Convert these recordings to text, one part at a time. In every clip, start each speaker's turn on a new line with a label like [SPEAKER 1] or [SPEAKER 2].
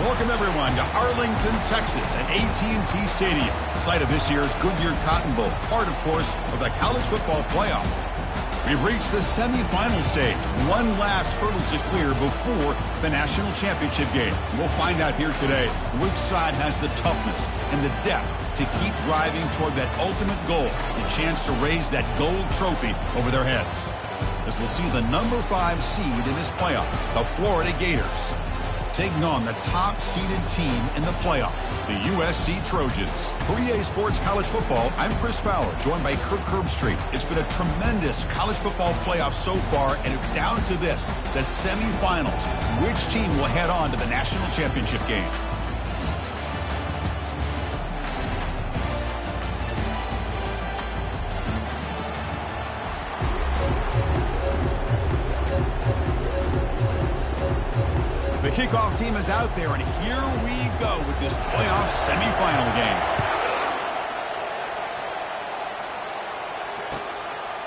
[SPEAKER 1] Welcome, everyone, to Arlington, Texas at AT&T Stadium, site of this year's Goodyear Cotton Bowl, part, of course, of the college football playoff. We've reached the semifinal stage, one last hurdle to clear before the national championship game. We'll find out here today which side has the toughness and the depth to keep driving toward that ultimate goal, the chance to raise that gold trophy over their heads. As we'll see the number 5 seed in this playoff, the Florida Gators, taking on the top-seeded team in the playoff, the USC Trojans. For EA Sports College Football, I'm Chris Fowler, joined by Kirk Herbstreit. It's been a tremendous college football playoff so far, and it's down to this, the semifinals. Which team will head on to the national championship game? The kickoff team is out there, and here we go with this playoff semifinal game.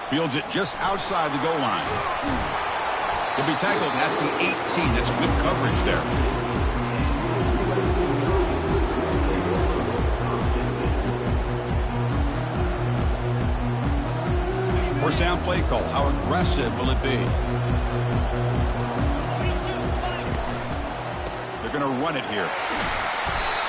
[SPEAKER 1] Fields it just outside the goal line. He'll be tackled at the 18. That's good coverage there. First down play call. How aggressive will it be? They're going to run it here.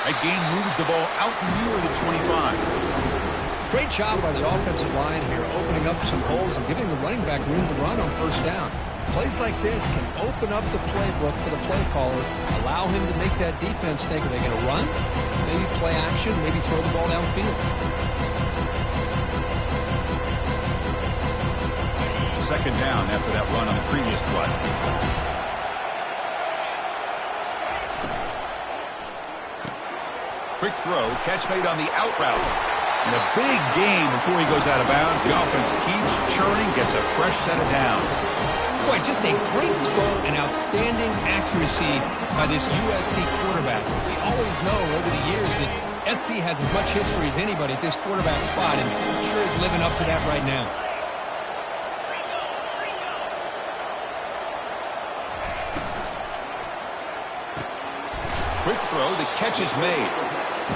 [SPEAKER 1] That gain moves the ball out near the 25.
[SPEAKER 2] Great job by the offensive line here, opening up some holes and giving the running back room to run on first down. Plays like this can open up the playbook for the play caller, allow him to make that defense think, are they going to run? Maybe play action, maybe throw the ball downfield.
[SPEAKER 1] Second down after that run on the previous play. Quick throw, catch made on the out route. And a big gain before he goes out of bounds. The offense keeps churning, gets a fresh set of downs.
[SPEAKER 2] Boy, just a great throw and outstanding accuracy by this USC quarterback. We always know over the years that SC has as much history as anybody at this quarterback spot, and sure is living up to that right now.
[SPEAKER 1] Quick throw, the catch is made.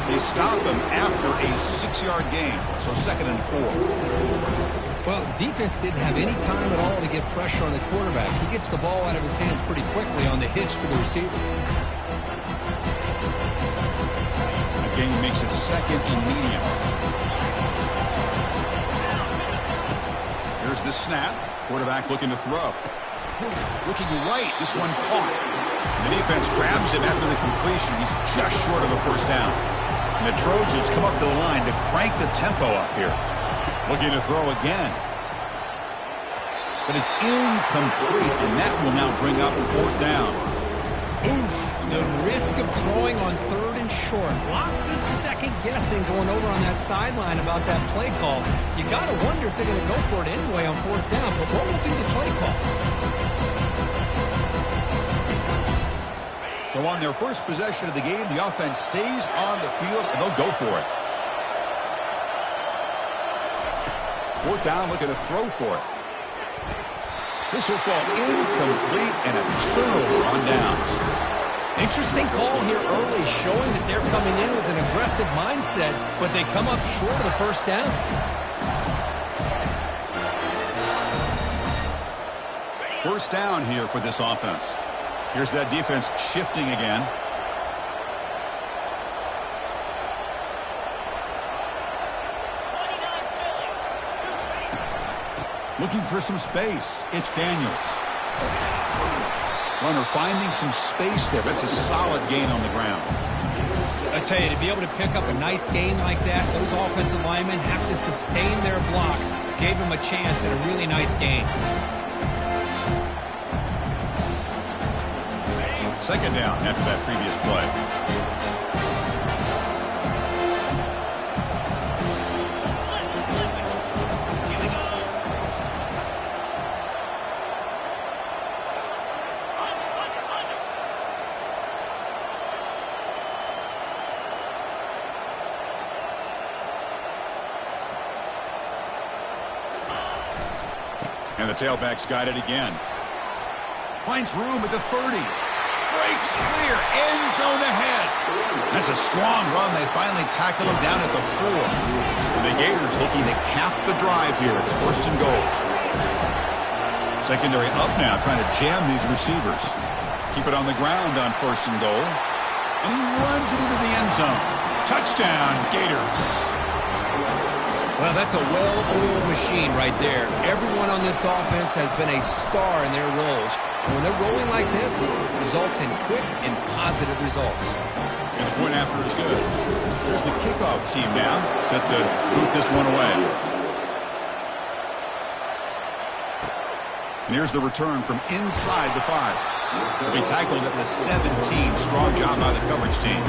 [SPEAKER 1] They stop him after a 6-yard gain, so 2nd and 4.
[SPEAKER 2] Well, defense didn't have any time at all to get pressure on the quarterback. He gets the ball out of his hands pretty quickly on the hitch to the receiver.
[SPEAKER 1] Again, makes it 2nd and medium. Here's the snap. Quarterback looking to throw. Looking right, this one caught. The defense grabs him after the completion. He's just short of a first down. And the Trojans come up to the line to crank the tempo up here. Looking to throw again. But it's incomplete, and that will now bring up 4th down.
[SPEAKER 2] Oof, the risk of throwing on 3rd and short. Lots of second guessing going over on that sideline about that play call. You got to wonder if they're going to go for it anyway on 4th down, but what will be the play call?
[SPEAKER 1] So on their first possession of the game, the offense stays on the field, and they'll go for it. 4th down, looking to throw for it. This will fall incomplete and a turnover on downs.
[SPEAKER 2] Interesting call here early, showing that they're coming in with an aggressive mindset, but they come up short of the first down.
[SPEAKER 1] First down here for this offense. Here's that defense shifting again. Looking for some space. It's Daniels. Runner finding some space there. That's a solid gain on the ground.
[SPEAKER 2] I tell you, to be able to pick up a nice gain like that, those offensive linemen have to sustain their blocks. Gave him a chance at a really nice gain.
[SPEAKER 1] 2nd down after that previous play. And the tailback's got it again. Finds room at the 30. breaks clear. End zone ahead. That's a strong run. They finally tackle him down at the 4. And the Gators looking to cap the drive here. It's 1st and goal. Secondary up now, trying to jam these receivers. Keep it on the ground on 1st and goal. And he runs it into the end zone. Touchdown, Gators.
[SPEAKER 2] Well, that's a well-oiled machine right there. Everyone on this offense has been a star in their roles. And when they're rolling like this, it results in quick and positive results.
[SPEAKER 1] And the point after is good. There's the kickoff team now, set to boot this one away. And here's the return from inside the 5. He'll be tackled at the 17. Strong job by the coverage team.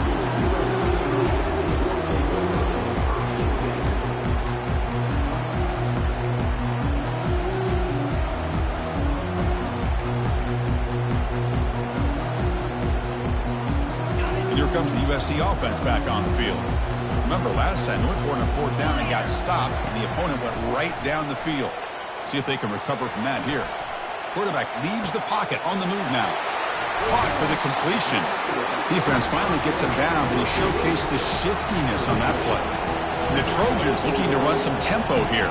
[SPEAKER 1] And here comes the USC offense back on the field. Remember, last time they went for it on 4th down and got stopped, and the opponent went right down the field. See if they can recover from that here. Quarterback leaves the pocket, on the move now. Caught for the completion. Defense finally gets him down, but he showcased the shiftiness on that play. And the Trojans looking to run some tempo here.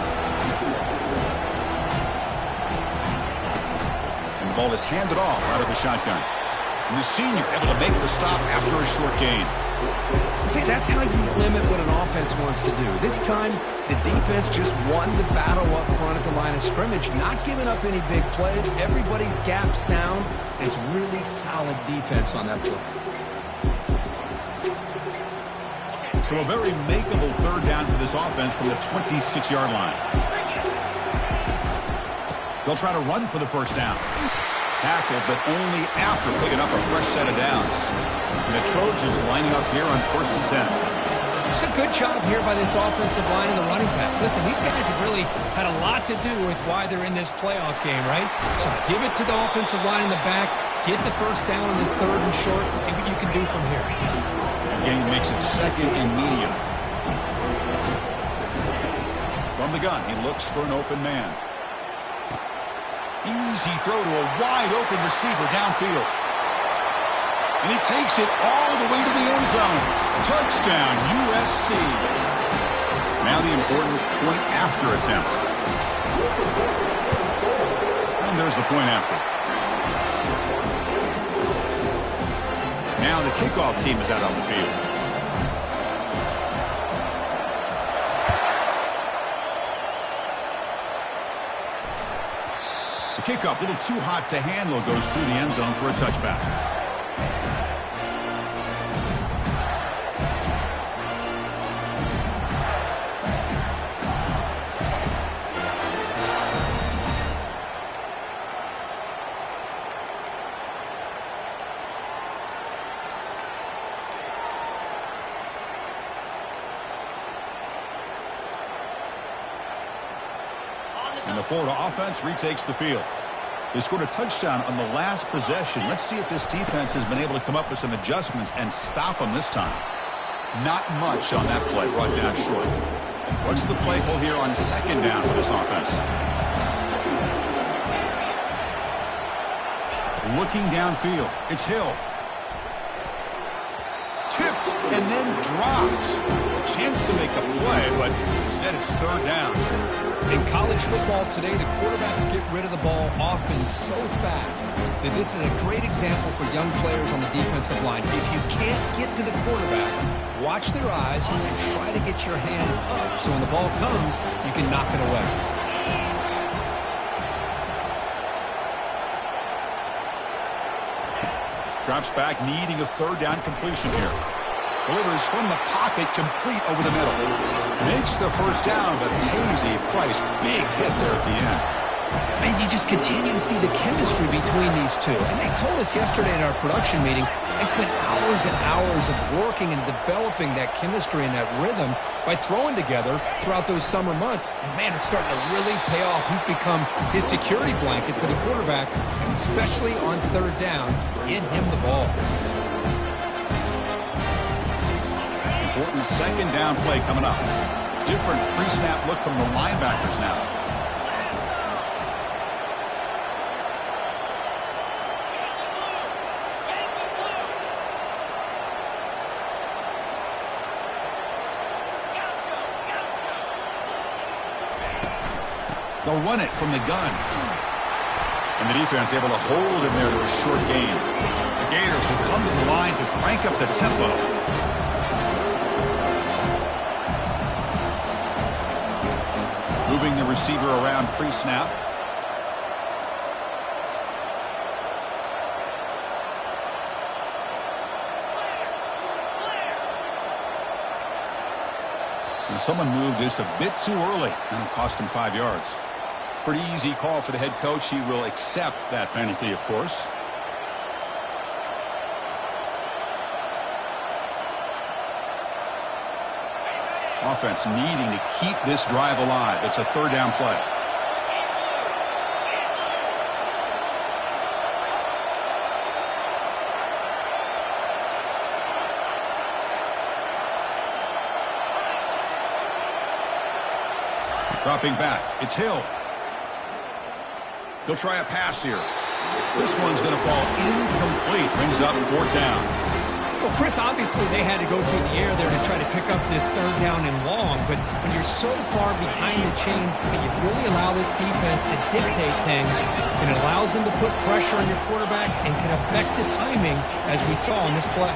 [SPEAKER 1] And the ball is handed off out of the shotgun. And the senior able to make the stop after a short gain.
[SPEAKER 2] See, that's how you limit what an offense wants to do. This time, the defense just won the battle up front at the line of scrimmage, not giving up any big plays. Everybody's gap sound. It's really solid defense on that play.
[SPEAKER 1] So a very makeable 3rd down for this offense from the 26-yard line. They'll try to run for the 1st down. Tackled, but only after picking up a fresh set of downs. And the Trojans lining up here on 1st and 10.
[SPEAKER 2] It's a good job here by this offensive line and the running back. Listen, these guys have really had a lot to do with why they're in this playoff game, right? So give it to the offensive line in the back. Get the 1st down on this 3rd and short. See what you can do from here.
[SPEAKER 1] Again, makes it 2nd and medium. From the gun, he looks for an open man. Easy throw to a wide-open receiver downfield. And he takes it all the way to the end zone. Touchdown, USC. Now the important point after attempt. And there's the point after. Now the kickoff team is out on the field. The kickoff, a little too hot to handle, goes through the end zone for a touchback. And the Florida offense retakes the field. They scored a touchdown on the last possession. Let's see if this defense has been able to come up with some adjustments and stop them this time. Not much on that play, brought down short. What's the play call here on 2nd down for this offense? Looking downfield. It's Hill. Tipped and then dropped. Chance to make a play, but instead it's 3rd down.
[SPEAKER 2] In college football today, the quarterbacks get rid of the ball often so fast that this is a great example for young players on the defensive line. If you can't get to the quarterback, watch their eyes and try to get your hands up so when the ball comes, you can knock it away.
[SPEAKER 1] Drops back, needing a 3rd down completion here. Delivers from the pocket, complete over the middle. Makes the 1st down, but pays a price. Big hit there at the end.
[SPEAKER 2] And you just continue to see the chemistry between these two. And they told us yesterday in our production meeting, they spent hours and hours of working and developing that chemistry and that rhythm by throwing together throughout those summer months. And, man, it's starting to really pay off. He's become his security blanket for the quarterback, and especially on 3rd down, get him the ball.
[SPEAKER 1] Important 2nd down play coming up. Different pre-snap look from the linebackers now. They'll run it from the gun. And the defense able to hold him there to a short gain. The Gators will come to the line to crank up the tempo. Moving the receiver around pre-snap. And someone moved just a bit too early, and it cost him 5 yards. Pretty easy call for the head coach. He will accept that penalty, of course. Offense needing to keep this drive alive. It's a third down play. Dropping back. It's Hill. He'll try a pass here. This one's going to fall incomplete. Brings up fourth down.
[SPEAKER 2] Well, Chris, obviously they had to go through the air there to try to pick up this third down and long, but when you're so far behind the chains, you really allow this defense to dictate things, and it allows them to put pressure on your quarterback and can affect the timing, as we saw in this play.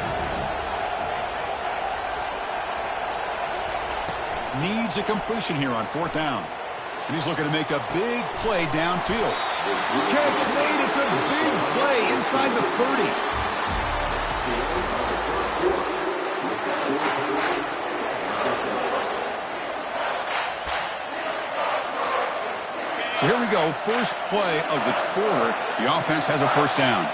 [SPEAKER 1] Needs a completion here on fourth down. And he's looking to make a big play downfield. Catch made. It's a big play inside the 30. So here we go. First play of the quarter. The offense has a first down.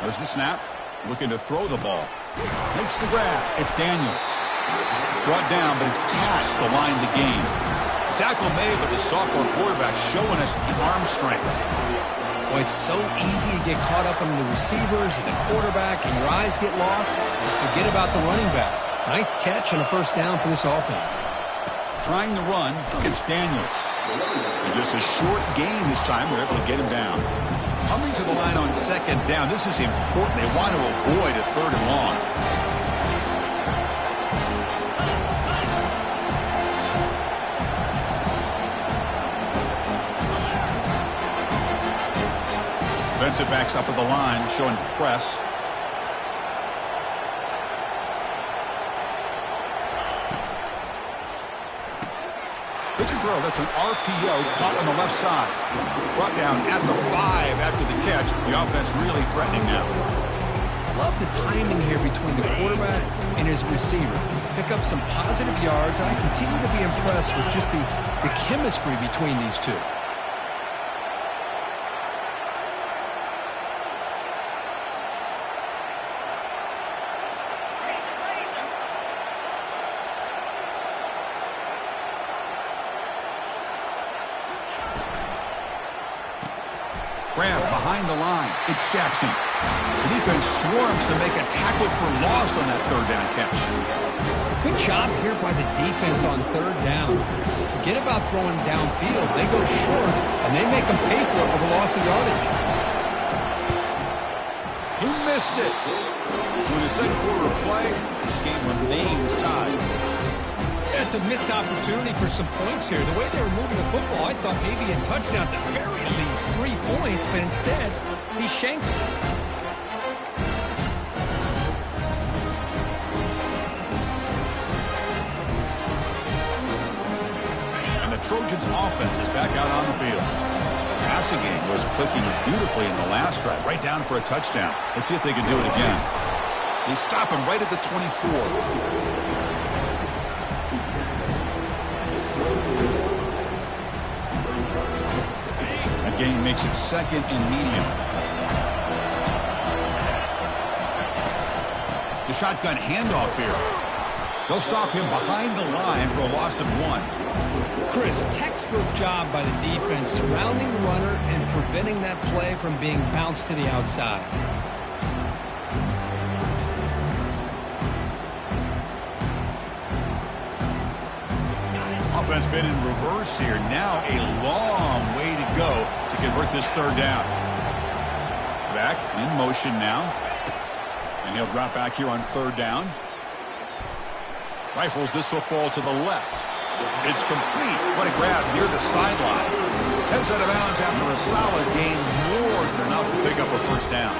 [SPEAKER 1] There's the snap. Looking to throw the ball. Makes the grab. It's Daniels. Brought down, but it's past the line to gain. The tackle made, but the sophomore quarterback showing us the arm strength.
[SPEAKER 2] Well, it's so easy to get caught up in the receivers and the quarterback, and your eyes get lost. And forget about the running back. Nice catch on a first down for this offense.
[SPEAKER 1] Trying to run. It's Daniels. And just a short gain this time. We're able to get him down. Coming to the line on second down. This is important. They want to avoid a third and long. Defensive backs up at the line, showing press. Big throw. That's an RPO caught on the left side. Brought down at the 5 after the catch. The offense really threatening now.
[SPEAKER 2] Love the timing here between the quarterback and his receiver. Pick up some positive yards. I continue to be impressed with just the chemistry between these two.
[SPEAKER 1] Grab behind the line. It's Jackson. The defense swarms to make a tackle for loss on that third down catch.
[SPEAKER 2] Good job here by the defense on third down. Forget about throwing downfield. They go short, and they make them pay for it with a loss of yardage.
[SPEAKER 1] He missed it. So in the second quarter of play, this game remains tied.
[SPEAKER 2] Yeah, it's a missed opportunity for some points here. The way they were moving the football, I thought maybe a touchdown, at the very least 3 points, but instead, he shanks it.
[SPEAKER 1] And the Trojans' offense is back out on the field. The passing game was clicking beautifully in the last drive, right down for a touchdown. Let's see if they can do it again. They stop him right at the 24. Gain makes it second and medium. The shotgun handoff here. They'll stop him behind the line for a loss of 1.
[SPEAKER 2] Chris, textbook job by the defense surrounding the runner and preventing that play from being bounced to the outside.
[SPEAKER 1] Offense been in reverse here. Now a long way to go to convert this third down. Back in motion now. And he'll drop back here on third down. Rifles this football to the left. It's complete. What a grab near the sideline. Heads out of bounds after a solid gain, more than enough to pick up a first down.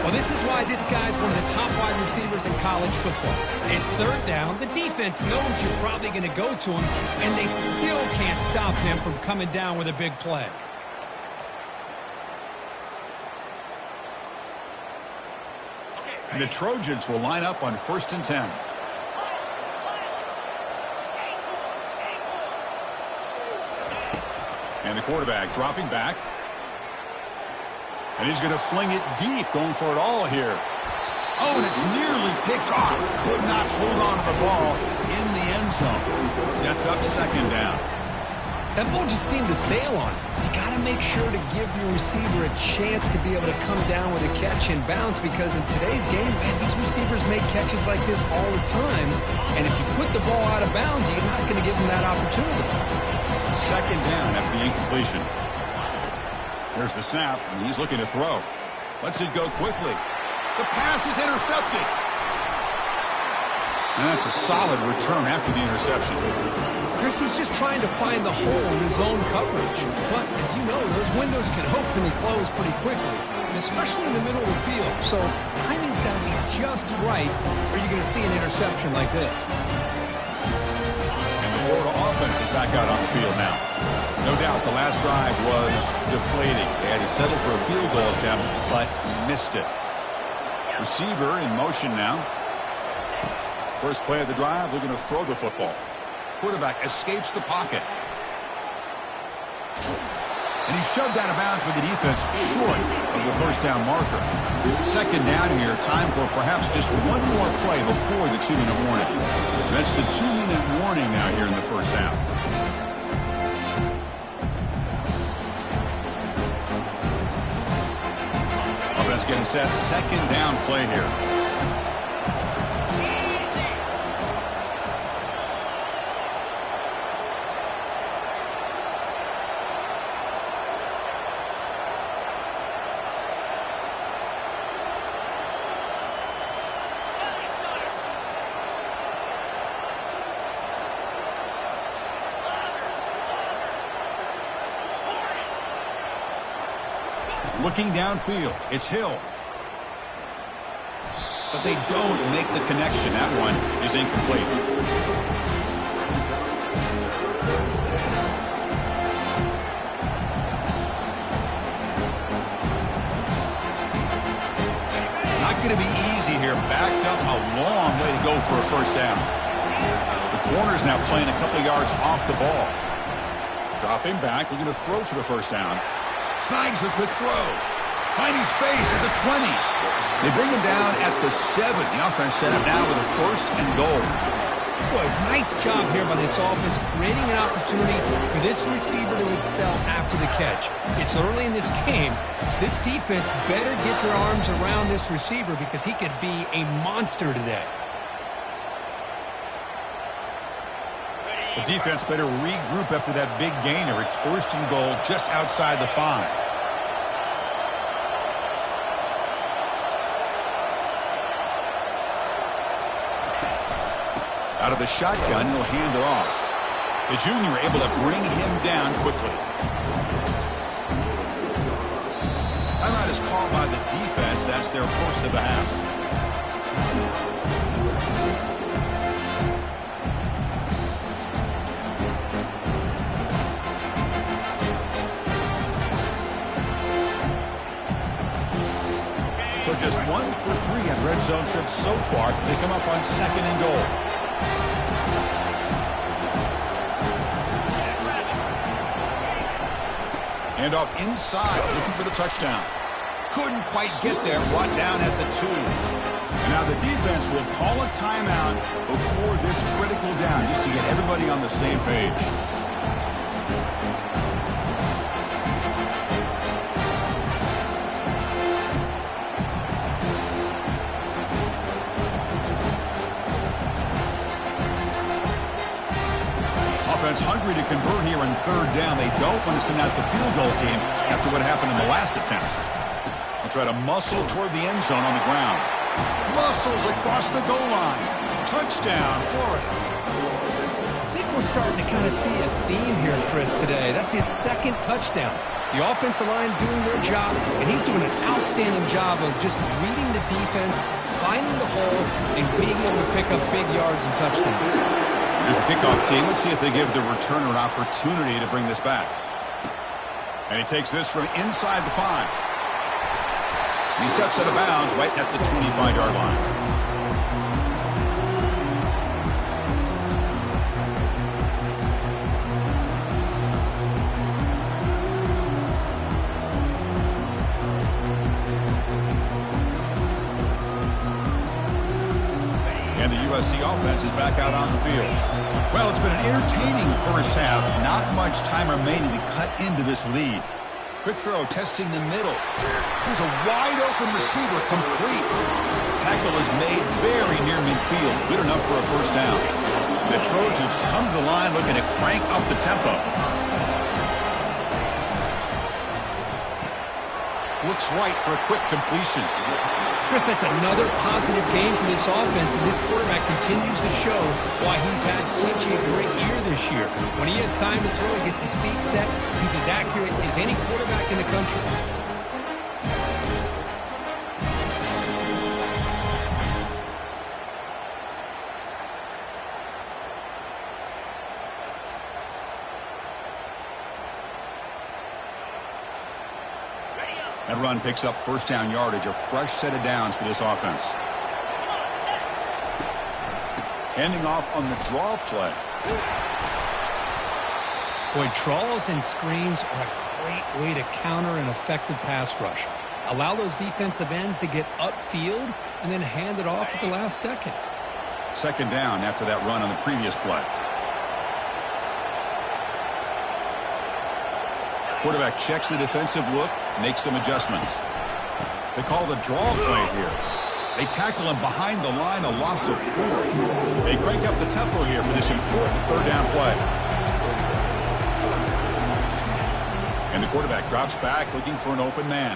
[SPEAKER 2] Well, this is why this guy's one of the top wide receivers in college football. It's third down. The defense knows you're probably going to go to him, and they still can't stop him from coming down with a big play.
[SPEAKER 1] And the Trojans will line up on 1st and 10. And the quarterback dropping back. And he's going to fling it deep, going for it all here. Oh, and it's nearly picked off. Could not hold on to the ball in the end zone. Sets up second down.
[SPEAKER 2] That ball just seemed to sail on it. You got to make sure to give your receiver a chance to be able to come down with a catch and bounce, because in today's game, man, these receivers make catches like this all the time. And if you put the ball out of bounds, you're not going to give them that opportunity.
[SPEAKER 1] Second down after the incompletion. Here's the snap, and he's looking to throw. Lets it go quickly. The pass is intercepted. And that's a solid return after the interception.
[SPEAKER 2] Chris, he's just trying to find the hole in his own coverage. But, as you know, those windows can open and close pretty quickly, especially in the middle of the field. So timing's got to be just right, or you're going to see an interception like this.
[SPEAKER 1] And the Florida offense is back out on the field now. No doubt the last drive was deflating. They had to settle for a field goal attempt, but missed it. Receiver in motion now. First play of the drive, they're going to throw the football. Quarterback escapes the pocket. And he's shoved out of bounds by the defense short of the first down marker. Second down here, time for perhaps just one more play before the 2-minute warning. That's the 2-minute warning now here in the first half. Offense getting set, second down play here. Looking downfield, it's Hill. But they don't make the connection. That one is incomplete. Not going to be easy here. Backed up a long way to go for a first down. The corner's now playing a couple yards off the ball. Dropping back, looking to throw for the first down. Snags the quick throw. Finding space at the 20. They bring him down at the 7. The offense set up now with a first and goal.
[SPEAKER 2] Boy, nice job here by this offense, creating an opportunity for this receiver to excel after the catch. It's early in this game, so this defense better get their arms around this receiver because he could be a monster today.
[SPEAKER 1] The defense better regroup after that big gainer. It's first and goal just outside the 5. Out of the shotgun, he'll hand it off. The junior able to bring him down quickly. Timeout is called by the defense. That's their first of the half. So just 1 for 3 on red zone trips so far. They come up on second and goal. And off inside, looking for the touchdown. Couldn't quite get there, brought down at the 2. And now the defense will call a timeout before this critical down, just to get everybody on the same page. Offense hungry to convert here on third down. They don't want to send out the field goal team after what happened in the last attempt. He'll try to muscle toward the end zone on the ground. Muscles across the goal line. Touchdown, Florida.
[SPEAKER 2] I think we're starting to kind of see a theme here, Chris, today. That's his second touchdown. The offensive line doing their job, and he's doing an outstanding job of just reading the defense, finding the hole, and being able to pick up big yards and touchdowns.
[SPEAKER 1] Here's the kickoff team. Let's see if they give the returner an opportunity to bring this back. And he takes this from inside the 5. He steps out of bounds right at the 25-yard line. And the USC offense is back out on the field. Well, it's been an entertaining first half. Not much time remaining to cut into this lead. Quick throw testing the middle. There's a wide-open receiver complete. Tackle is made very near midfield. Good enough for a first down. The Trojans come to the line looking to crank up the tempo. Looks right for a quick completion.
[SPEAKER 2] Chris, that's another positive game for this offense, and this quarterback continues to show why he's had such a great year this year. When he has time to throw, he gets his feet set. He's as accurate as any quarterback in the country.
[SPEAKER 1] That run picks up first down yardage, a fresh set of downs for this offense. Handing off on the draw play.
[SPEAKER 2] Boy, draws and screens are a great way to counter an effective pass rush. Allow those defensive ends to get upfield and then hand it off at the last second.
[SPEAKER 1] Second down after that run on the previous play. Quarterback checks the defensive look, makes some adjustments. They call the draw play here. They tackle him behind the line, a loss of 4. They crank up the tempo here for this important third down play. And the quarterback drops back looking for an open man.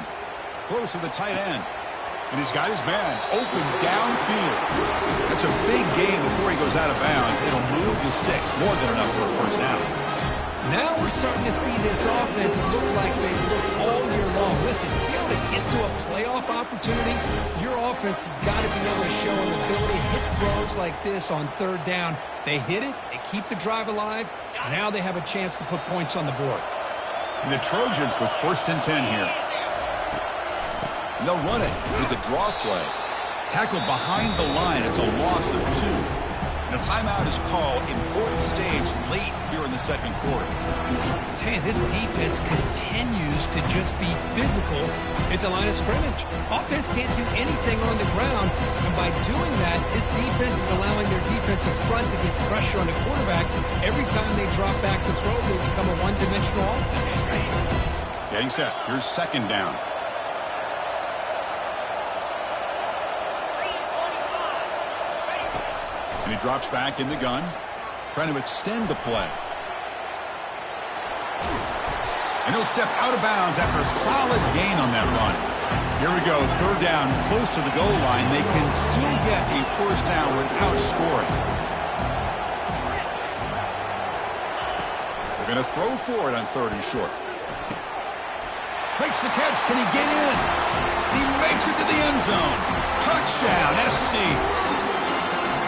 [SPEAKER 1] Close to the tight end. And he's got his man open downfield. That's a big gain before he goes out of bounds. It'll move the sticks, more than enough for a first down.
[SPEAKER 2] Now we're starting to see this offense look like they've looked all year long. Listen, to be able to get to a playoff opportunity, your offense has got to be able to show an ability to hit throws like this on third down. They hit it, they keep the drive alive. Now they have a chance to put points on the board.
[SPEAKER 1] And the Trojans with 1st and 10 here. And they'll run it with the draw play. Tackled behind the line. It's a loss of 2. And a timeout is called. Important stage late here in the second quarter.
[SPEAKER 2] I tell you, this defense continues to just be physical at the line of scrimmage. Offense can't do anything on the ground, and by doing that, this defense is allowing their defensive front to get pressure on the quarterback. Every time they drop back to throw, they become a one-dimensional offense.
[SPEAKER 1] Getting set. Here's second down. And he drops back in the gun, trying to extend the play. And he'll step out of bounds after a solid gain on that run. Here we go, third down, close to the goal line. They can still get a first down without scoring. They're going to throw for it on 3rd and short. Makes the catch. Can he get in? He makes it to the end zone. Touchdown, SC.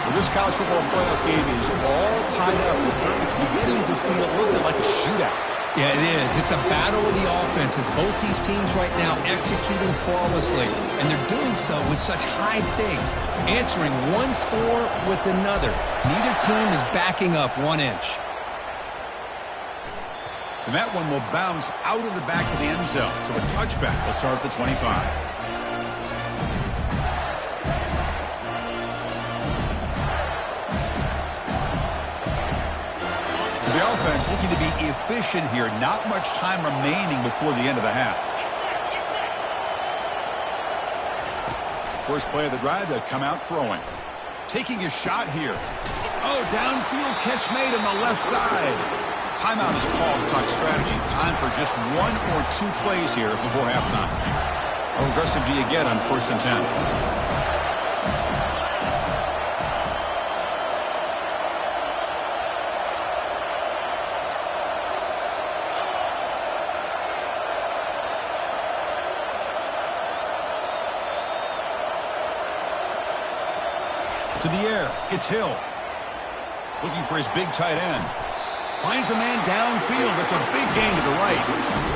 [SPEAKER 1] Well, this college football playoff game is all tied up. It's beginning to feel a little bit like a shootout.
[SPEAKER 2] Yeah, it is. It's a battle of the offenses. Both these teams right now executing flawlessly, and they're doing so with such high stakes, answering one score with another. Neither team is backing up 1 inch.
[SPEAKER 1] And that one will bounce out of the back of the end zone. So a touchback will start at the 25. The offense looking to be efficient here. Not much time remaining before the end of the half. First play of the drive, they'll come out throwing. Taking a shot here. Oh, downfield catch made on the left side. Timeout is called to talk strategy. Time for just 1 or 2 plays here before halftime. How aggressive do you get on 1st and 10? To the air, it's Hill. Looking for his big tight end. Finds a man downfield. That's a big gain to the right.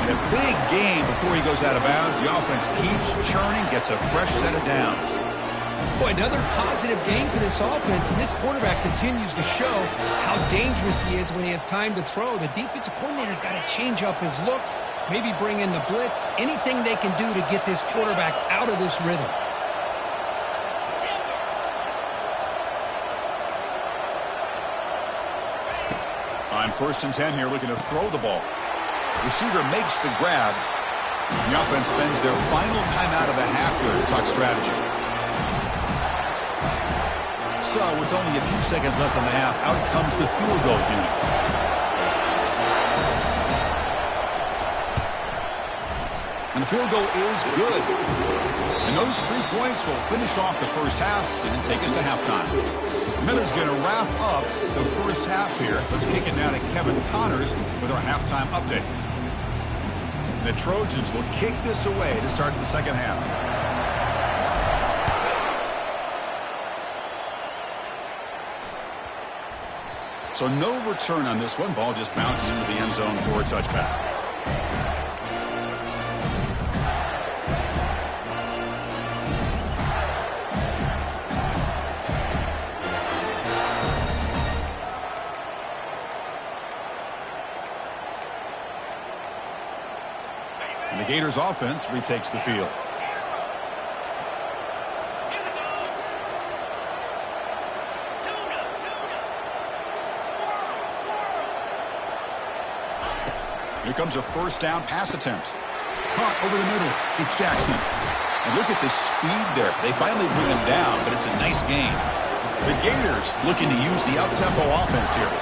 [SPEAKER 1] And a big gain before he goes out of bounds. The offense keeps churning, gets a fresh set of downs.
[SPEAKER 2] Boy, another positive gain for this offense, and this quarterback continues to show how dangerous he is when he has time to throw. The defensive coordinator's got to change up his looks, maybe bring in the blitz, anything they can do to get this quarterback out of this rhythm.
[SPEAKER 1] On 1st and 10 here, looking to throw the ball. Receiver makes the grab. The offense spends their final time out of the half here to talk strategy. So, with only a few seconds left in the half, out comes the field goal unit. And the field goal is good. And those 3 points will finish off the first half and take us to halftime. Miller's going to wrap up the first half here. Let's kick it now to Kevin Connors with our halftime update. The Trojans will kick this away to start the second half. So no return on this one. Ball just bounces into the end zone for a touchback. And the Gators offense retakes the field. Here comes a first down pass attempt. Caught over the middle. It's Jackson. And look at the speed there. They finally bring him down, but it's a nice gain. The Gators looking to use the up-tempo offense here.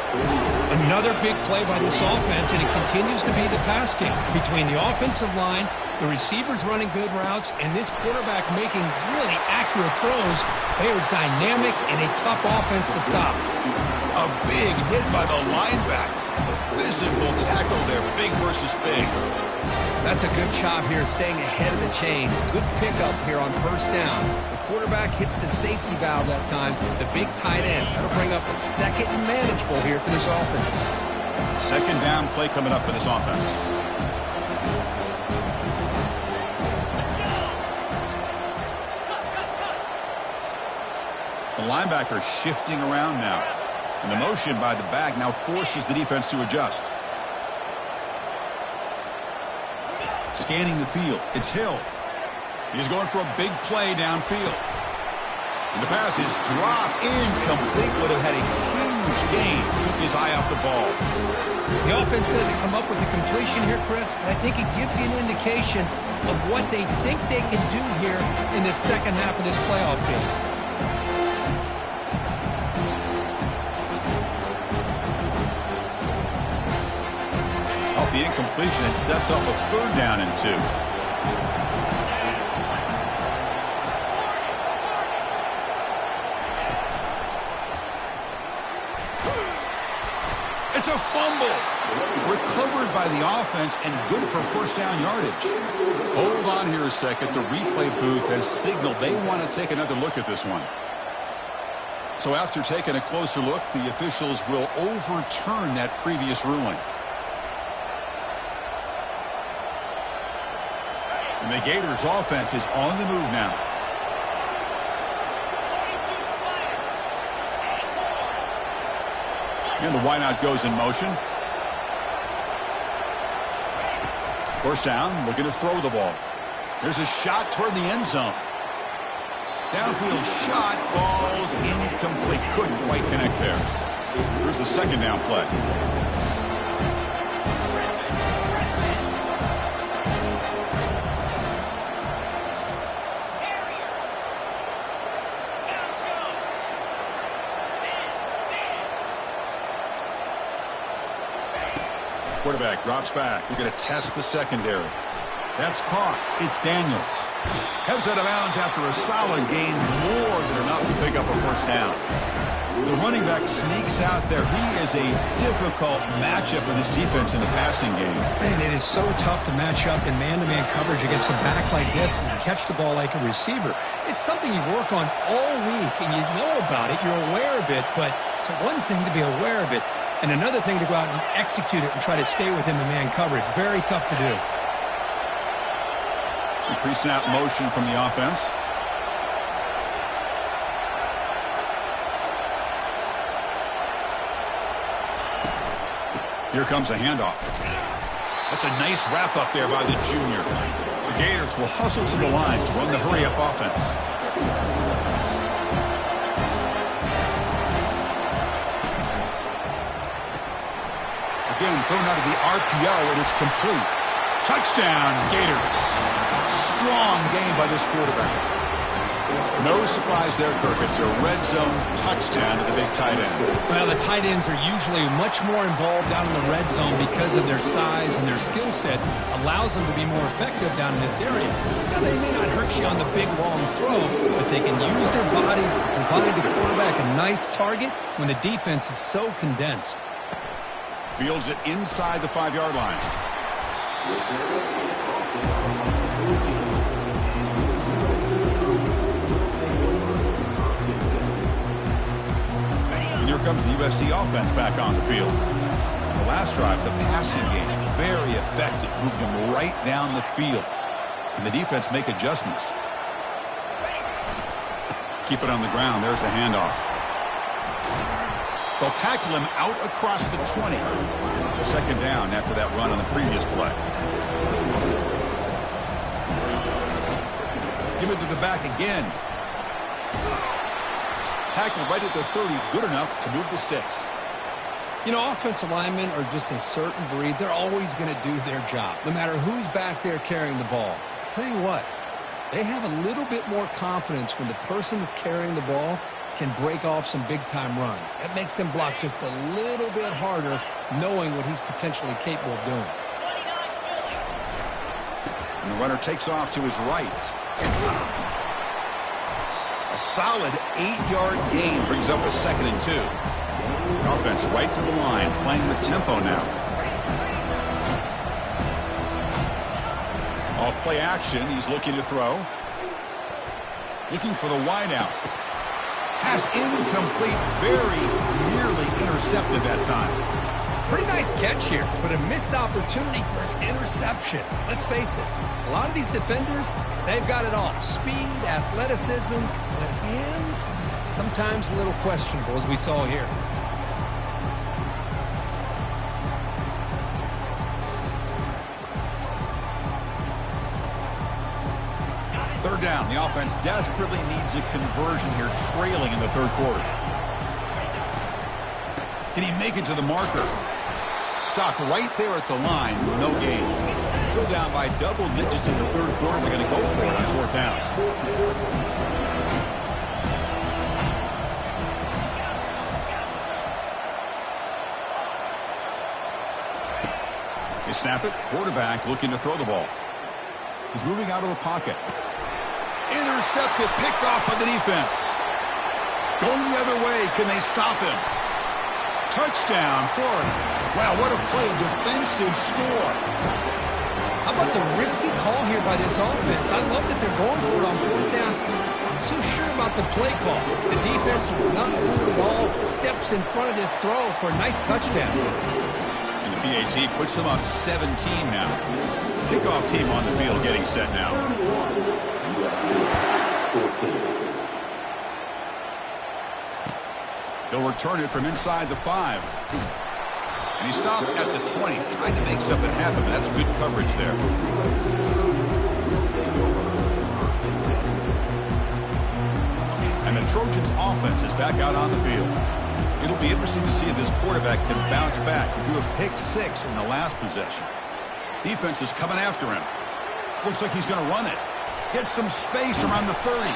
[SPEAKER 2] Another big play by this offense, and it continues to be the pass game between the offensive line, the receivers running good routes, and this quarterback making really accurate throws. They are dynamic and a tough offense to stop.
[SPEAKER 1] A big hit by the linebacker. Physical tackle there, big versus big.
[SPEAKER 2] That's a good job here, staying ahead of the chains. Good pickup here on first down. The quarterback hits the safety valve that time. The big tight end. That'll bring up a second and manageable here for this offense.
[SPEAKER 1] Second down play coming up for this offense. The linebacker shifting around now. And the motion by the back now forces the defense to adjust. Scanning the field. It's Hill. He's going for a big play downfield. And the pass is dropped. Incomplete. Would have had a huge gain. Took his eye off the ball.
[SPEAKER 2] The offense doesn't come up with the completion here, Chris, but I think it gives you an indication of what they think they can do here in the second half of this playoff game.
[SPEAKER 1] The incompletion, it sets up a third down and 2. It's a fumble. Recovered by the offense and good for first down yardage. Hold on here a second. The replay booth has signaled they want to take another look at this one. So after taking a closer look, the officials will overturn that previous ruling. And the Gators offense is on the move now. And the wideout goes in motion. First down, looking to throw the ball. There's a shot toward the end zone. Downfield shot falls incomplete. Couldn't quite connect there. Here's the second down play. Quarterback drops back. We're going to test the secondary. That's caught. It's Daniels. Heads out of bounds after a solid gain, more than enough to pick up a first down. The running back sneaks out there. He is a difficult matchup for this defense in the passing game.
[SPEAKER 3] Man, it is so tough to match up in man-to-man coverage against a back like this and catch the ball like a receiver. It's something you work on all week, and you know about it. You're aware of it, but it's one thing to be aware of it, and another thing to go out and execute it and try to stay with him in man coverage. Very tough to do.
[SPEAKER 1] Pre-snap motion from the offense. Here comes a handoff. That's a nice wrap up there by the junior. The Gators will hustle to the line to run the hurry-up offense. Again, thrown out of the RPO, and it's complete. Touchdown, Gators. Strong game by this quarterback. No surprise there, Kirk. It's a red zone touchdown to the big tight end.
[SPEAKER 3] Well, the tight ends are usually much more involved down in the red zone because of their size and their skill set allows them to be more effective down in this area. Now, they may not hurt you on the big, long throw, but they can use their bodies to provide the quarterback a nice target when the defense is so condensed.
[SPEAKER 1] Fields it inside the 5-yard line. And here comes the USC offense back on the field. The last drive, the passing game, very effective, moved them right down the field. And the defense make adjustments. Keep it on the ground. There's the handoff. They'll tackle him out across the 20. Second down after that run on the previous play. Give it to the back again. Tackle right at the 30, good enough to move the sticks.
[SPEAKER 2] You know, offensive linemen are just a certain breed. They're always going to do their job, no matter who's back there carrying the ball. I'll tell you what, they have a little bit more confidence when the person that's carrying the ball can break off some big-time runs. That makes them block just a little bit harder, knowing what he's potentially capable of doing.
[SPEAKER 1] And the runner takes off to his right. A solid 8-yard gain brings up a 2nd and 2. The offense right to the line, playing with tempo now. Off play action, he's looking to throw. Looking for the wideout. Pass incomplete, very nearly intercepted that time.
[SPEAKER 2] Pretty nice catch here, but a missed opportunity for an interception. Let's face it, a lot of these defenders, they've got it all. Speed, athleticism, but hands, sometimes a little questionable, as we saw here.
[SPEAKER 1] Third down, the offense desperately needs a conversion here, trailing in the third quarter. Can he make it to the marker? Stopped right there at the line, no gain. Still down by double digits in the third quarter. They're going to go for it on 4th down. They snap it. Quarterback looking to throw the ball. He's moving out of the pocket. Intercepted, picked off by the defense. Going the other way. Can they stop him? Touchdown, Florida. Wow, what a play. Defensive score.
[SPEAKER 2] How about the risky call here by this offense? I love that they're going for it on 4th down. Not so sure about the play call. The defense was not fooled at all. Steps in front of this throw for a nice touchdown.
[SPEAKER 1] And the PAT puts them up 17 now. Kickoff team on the field getting set now. He'll return it from inside the 5. And he stopped at the 20, trying to make something happen, but that's good coverage there. And the Trojans' offense is back out on the field. It'll be interesting to see if this quarterback can bounce back. He threw a pick-6 in the last possession. Defense is coming after him. Looks like he's going to run it. Gets some space around the 30.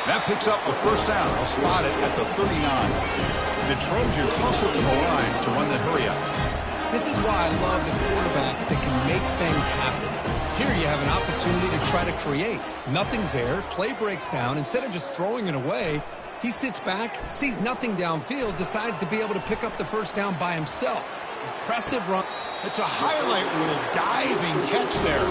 [SPEAKER 1] That picks up a first down. They'll spot it at the 39. The Trojans hustle to the line to run the hurry up.
[SPEAKER 2] This is why I love the quarterbacks that can make things happen. Here you have an opportunity to try to create. Nothing's there. Play breaks down. Instead of just throwing it away, he sits back, sees nothing downfield, decides to be able to pick up the first down by himself. Impressive run.
[SPEAKER 1] It's a highlight reel diving catch there.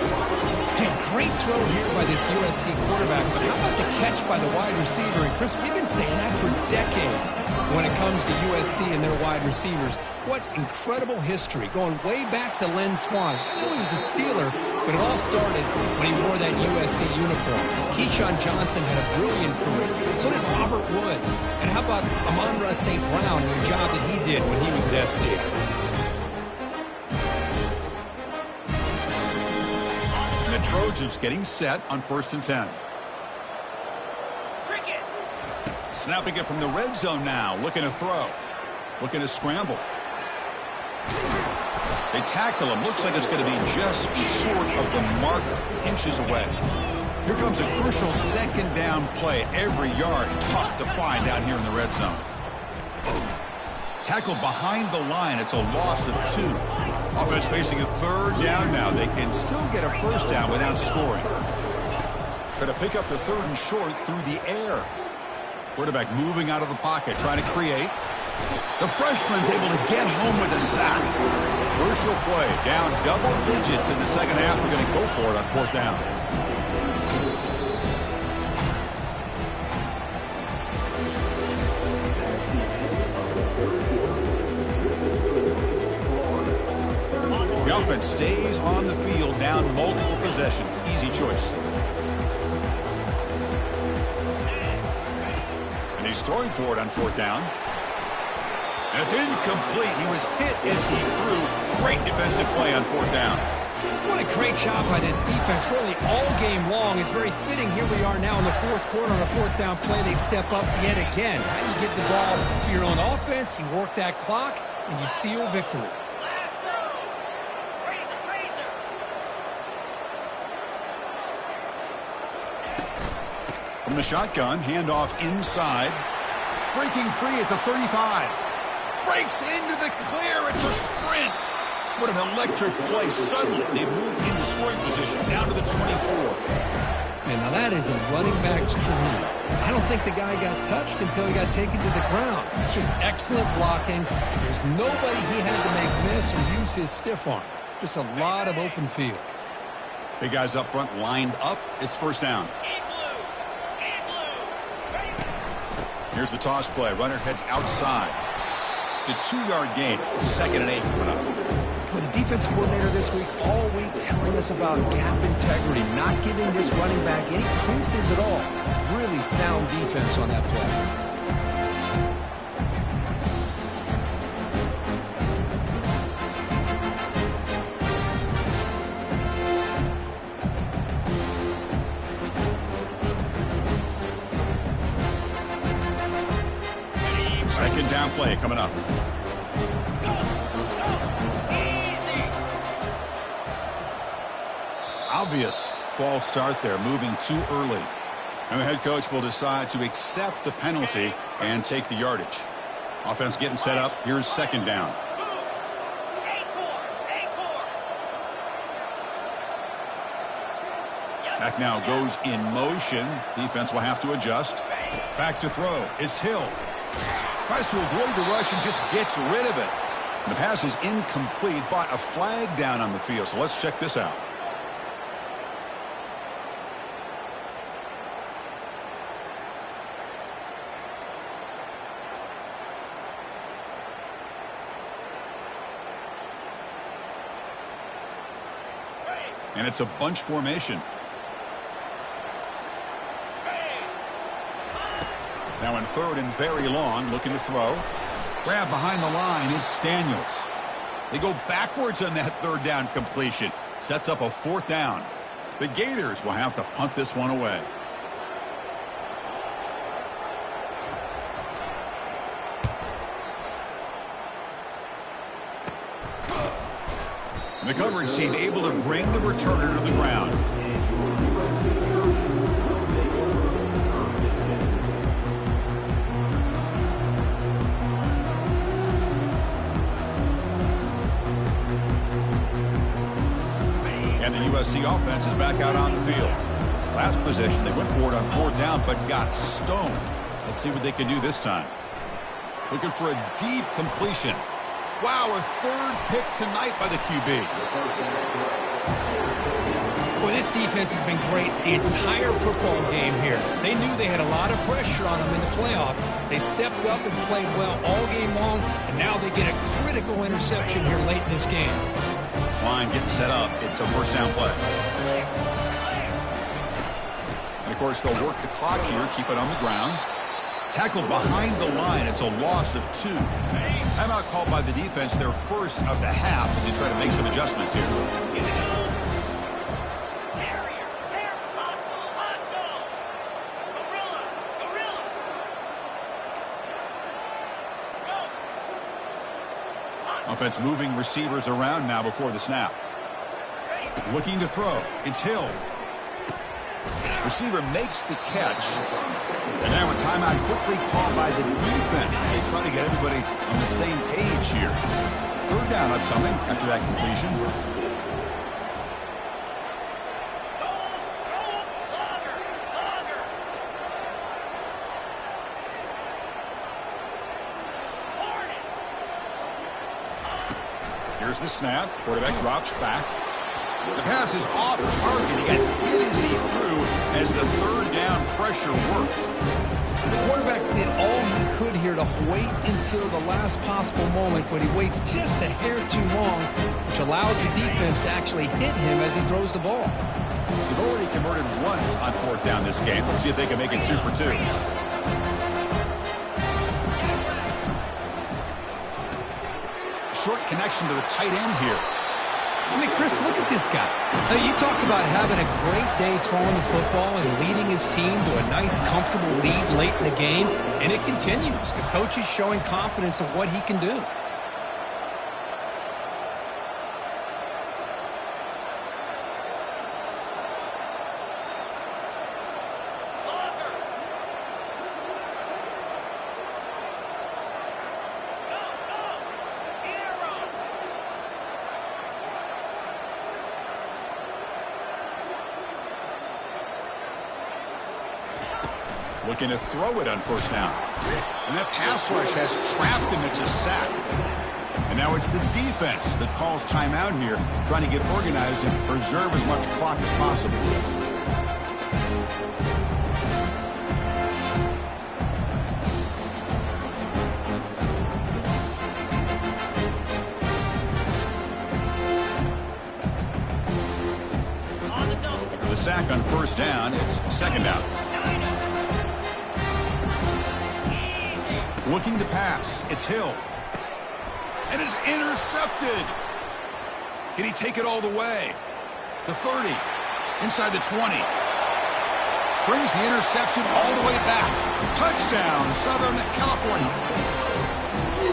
[SPEAKER 2] Hey, great throw here by this USC quarterback, but how about the catch by the wide receiver? And Chris, we've been saying that for decades when it comes to USC and their wide receivers. What incredible history, going way back to Len Swan. I know he was a Steeler, but it all started when he wore that USC uniform. Keyshawn Johnson had a brilliant career. So did Robert Woods. And how about Amon-Ra St. Brown and the job that he did when he was at SC?
[SPEAKER 1] The Trojans getting set on 1st and 10. Snapping it from the red zone now. Looking to throw. Looking to scramble. They tackle him. Looks like it's going to be just short of the mark, inches away. Here comes a crucial second down play. Every yard tough to find down here in the red zone. Tackled behind the line. It's a loss of 2. Offense facing a 3rd down now. They can still get a first down without scoring. Going to pick up the 3rd and short through the air. Quarterback moving out of the pocket, trying to create. The freshman's able to get home with a sack. Crucial play, down double digits in the second half. They're going to go for it on 4th down. The offense stays on the field, down multiple possessions. Easy choice. And he's throwing for it on 4th down. And it's incomplete. He was hit as he threw. Great defensive play on 4th down.
[SPEAKER 2] What a great job by this defense, really all game long. It's very fitting. Here we are now in the 4th quarter on a 4th down play. They step up yet again. How do you get the ball to your own offense? You work that clock, and you seal victory.
[SPEAKER 1] From the shotgun, handoff inside. Breaking free at the 35. Breaks into the clear. It's a sprint. What an electric play. Suddenly, they've moved into scoring position down to the 24.
[SPEAKER 2] And now that is a running back's dream. I don't think the guy got touched until he got taken to the ground. It's just excellent blocking. There's nobody he had to make miss or use his stiff arm. Just a lot of open field.
[SPEAKER 1] Big guys up front lined up. It's 1st down. Here's the toss play. Runner heads outside. It's a 2-yard gain. 2nd and 8 coming up.
[SPEAKER 2] With the defense coordinator this week, all week telling us about gap integrity, not giving this running back any creases at all. Really sound defense on that play.
[SPEAKER 1] Second down play coming up. Obvious false start there, moving too early. And the head coach will decide to accept the penalty and take the yardage. Offense getting set up. Here's 2nd down. Back now goes in motion. Defense will have to adjust. Back to throw. It's Hill. Tries to avoid the rush and just gets rid of it. And the pass is incomplete, but a flag down on the field. So let's check this out. And it's a bunch formation. Now in 3rd and very long, looking to throw. Grab behind the line, it's Daniels. They go backwards on that 3rd down completion. Sets up a 4th down. The Gators will have to punt this one away. The coverage team able to bring the returner to the ground. And the USC offense is back out on the field. Last possession, they went for it on 4th down, but got stoned. Let's see what they can do this time. Looking for a deep completion. Wow, a 3rd pick tonight by the QB.
[SPEAKER 3] Well, this defense has been great the entire football game here. They knew they had a lot of pressure on them in the playoff. They stepped up and played well all game long, and now they get a critical interception here late in this game.
[SPEAKER 1] This line getting set up. It's a 1st down play. And, of course, they'll work the clock here, keep it on the ground. Tackled behind the line. It's a loss of 2. Timeout called by the defense, their first of the half, as they try to make some adjustments here. Offense moving receivers around now before the snap. Looking to throw. It's Hill. Receiver makes the catch. And now a timeout quickly called by the defense. They try to get everybody on the same page here. 3rd down upcoming after that completion. Here's the snap. Quarterback drops back. The pass is off target. He got hit as he threw as the 3rd down pressure worked.
[SPEAKER 2] The quarterback did all he could here to wait until the last possible moment, but he waits just a hair too long, which allows the defense to actually hit him as he throws the ball.
[SPEAKER 1] They've already converted once on 4th down this game. Let's see if they can make it 2 for 2. Short connection to the tight end here.
[SPEAKER 2] I mean, Chris, look at this guy. Now, you talk about having a great day throwing the football and leading his team to a nice, comfortable lead late in the game, and it continues. The coach is showing confidence of what he can do.
[SPEAKER 1] Looking to throw it on 1st down. And that pass rush has trapped him. It's a sack. And now it's the defense that calls timeout here, trying to get organized and preserve as much clock as possible. After the sack on 1st down, it's 2nd down. Looking to pass. It's Hill. And it's intercepted. Can he take it all the way? To 30. Inside the 20. Brings the interception all the way back. Touchdown, Southern California.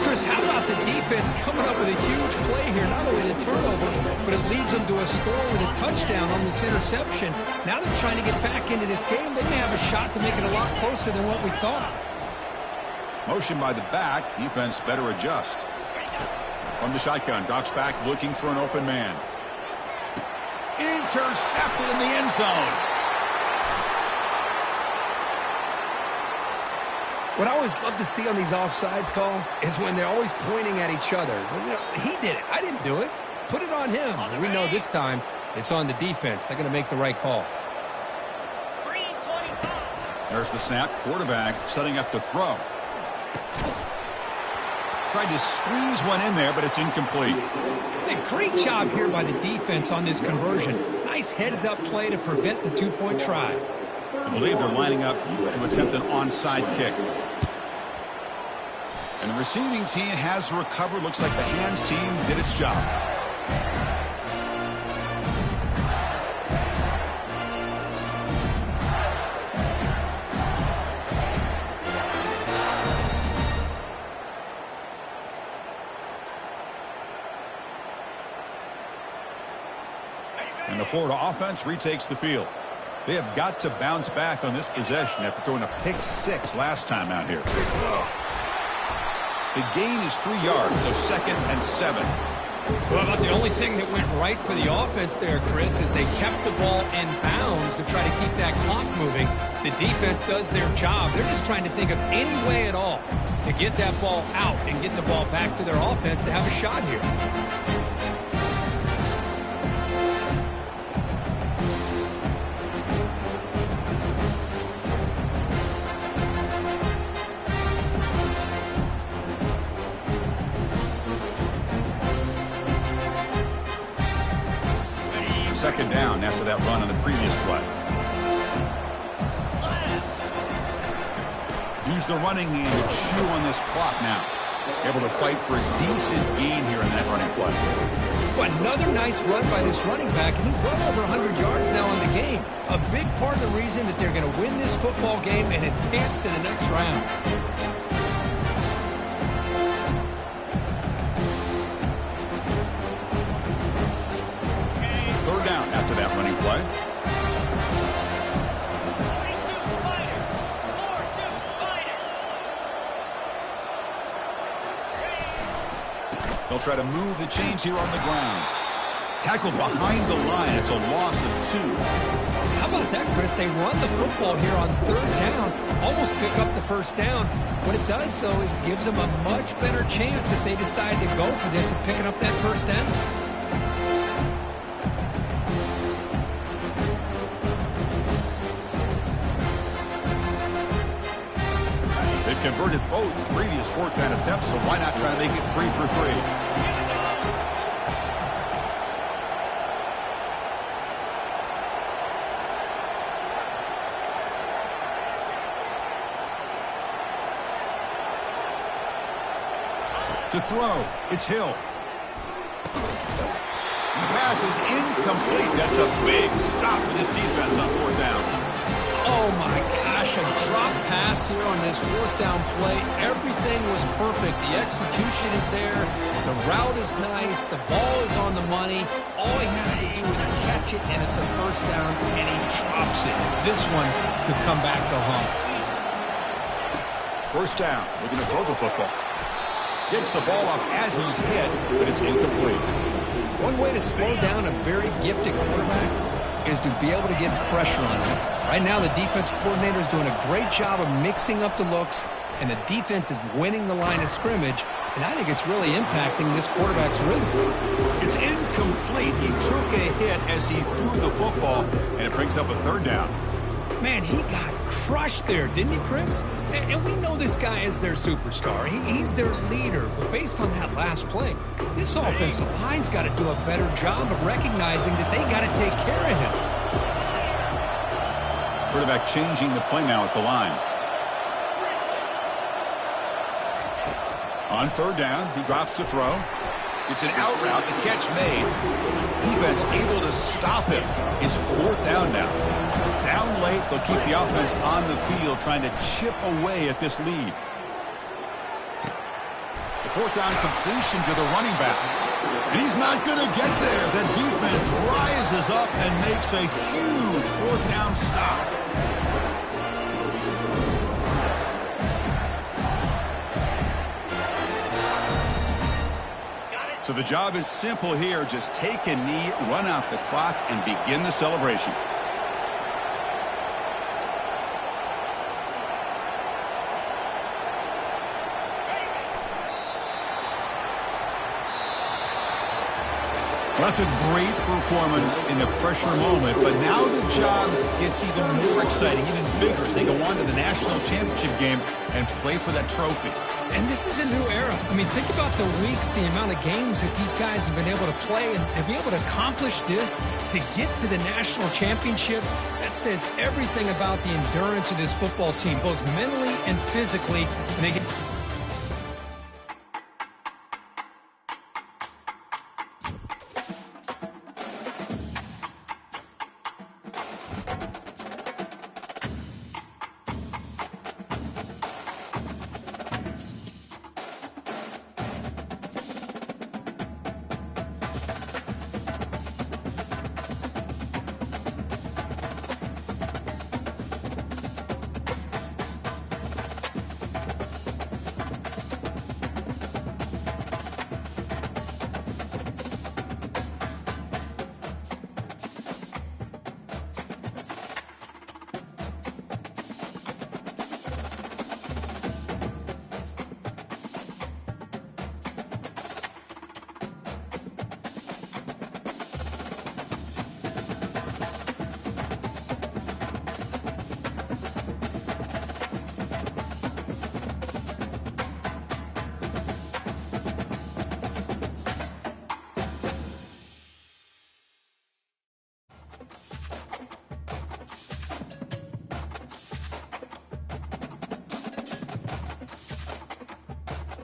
[SPEAKER 2] Chris, how about the defense coming up with a huge play here? Not only the turnover, but it leads them to a score with a touchdown on this interception. Now they're trying to get back into this game. They may have a shot to make it a lot closer than what we thought.
[SPEAKER 1] Motion by the back. Defense better adjust. From the shotgun. Drops back looking for an open man. Intercepted in the end zone.
[SPEAKER 2] What I always love to see on these offsides call is when they're always pointing at each other. Well, you know, he did it. I didn't do it. Put it on him. We know this time it's on the defense. They're going to make the right call.
[SPEAKER 1] There's the snap. Quarterback setting up to throw. Tried to squeeze one in there, but it's incomplete.
[SPEAKER 2] A great job here by the defense on this conversion. Nice heads-up play to prevent the 2-point try.
[SPEAKER 1] I believe they're lining up to attempt an onside kick. And the receiving team has recovered. Looks like the hands team did its job. And the Florida offense retakes the field. They have got to bounce back on this possession after throwing a pick 6 last time out here. The gain is 3 yards, so 2nd and 7.
[SPEAKER 3] Well, about the only thing that went right for the offense there, Chris, is they kept the ball in bounds to try to keep that clock moving. The defense does their job. They're just trying to think of any way at all to get that ball out and get the ball back to their offense to have a shot here.
[SPEAKER 1] Second down after that run on the previous play. Use the running game to chew on this clock now. Able to fight for a decent gain here in that running play.
[SPEAKER 2] Well, another nice run by this running back. He's well over 100 yards now in the game. A big part of the reason that they're going to win this football game and advance to the next round.
[SPEAKER 1] After that running play. They'll try to move the chains here on the ground. Tackled behind the line. It's a loss of 2.
[SPEAKER 2] How about that, Chris? They run the football here on third down, almost pick up the first down. What it does, though, is gives them a much better chance if they decide to go for this and picking up that first down.
[SPEAKER 1] Converted both previous fourth down attempts, so why not try to make it 3 for 3? To throw, it's Hill. The pass is incomplete. That's a big stop for this defense on fourth down.
[SPEAKER 2] Oh, my gosh, a drop pass here on this fourth down play. Everything was perfect. The execution is there. The route is nice. The ball is on the money. All he has to do is catch it, and it's a first down, and he drops it. This one could come back to haunt.
[SPEAKER 1] First down. Looking to throw the football. Gets the ball off as he's hit, but it's incomplete.
[SPEAKER 2] One way to slow down a very gifted quarterback is to be able to get pressure on him. Right now, the defense coordinator is doing a great job of mixing up the looks, and the defense is winning the line of scrimmage, and I think it's really impacting this quarterback's rhythm.
[SPEAKER 1] It's incomplete. He took a hit as he threw the football, and it brings up a third down.
[SPEAKER 2] Man, he got crushed there, didn't he, Chris? And we know this guy is their superstar. He's their leader. But based on that last play, this offensive line's got to do a better job of recognizing that they got to take care of him.
[SPEAKER 1] Quarterback changing the play now at the line. On third down, he drops to throw. It's an out route, the catch made. Defense able to stop him. It's fourth down now. Down late, they'll keep the offense on the field trying to chip away at this lead. The fourth down completion to the running back. And he's not going to get there. The defense rises up and makes a huge fourth down stop. So the job is simple here. Just take a knee, run out the clock, and begin the celebration. Well, that's a great performance in the pressure moment, but now the job gets even more exciting, even bigger as they go on to the national championship game and play for that trophy.
[SPEAKER 3] And this is a new era. I mean, think about the weeks, the amount of games that these guys have been able to play, and to be able to accomplish this, to get to the national championship, that says everything about the endurance of this football team, both mentally and physically. And they get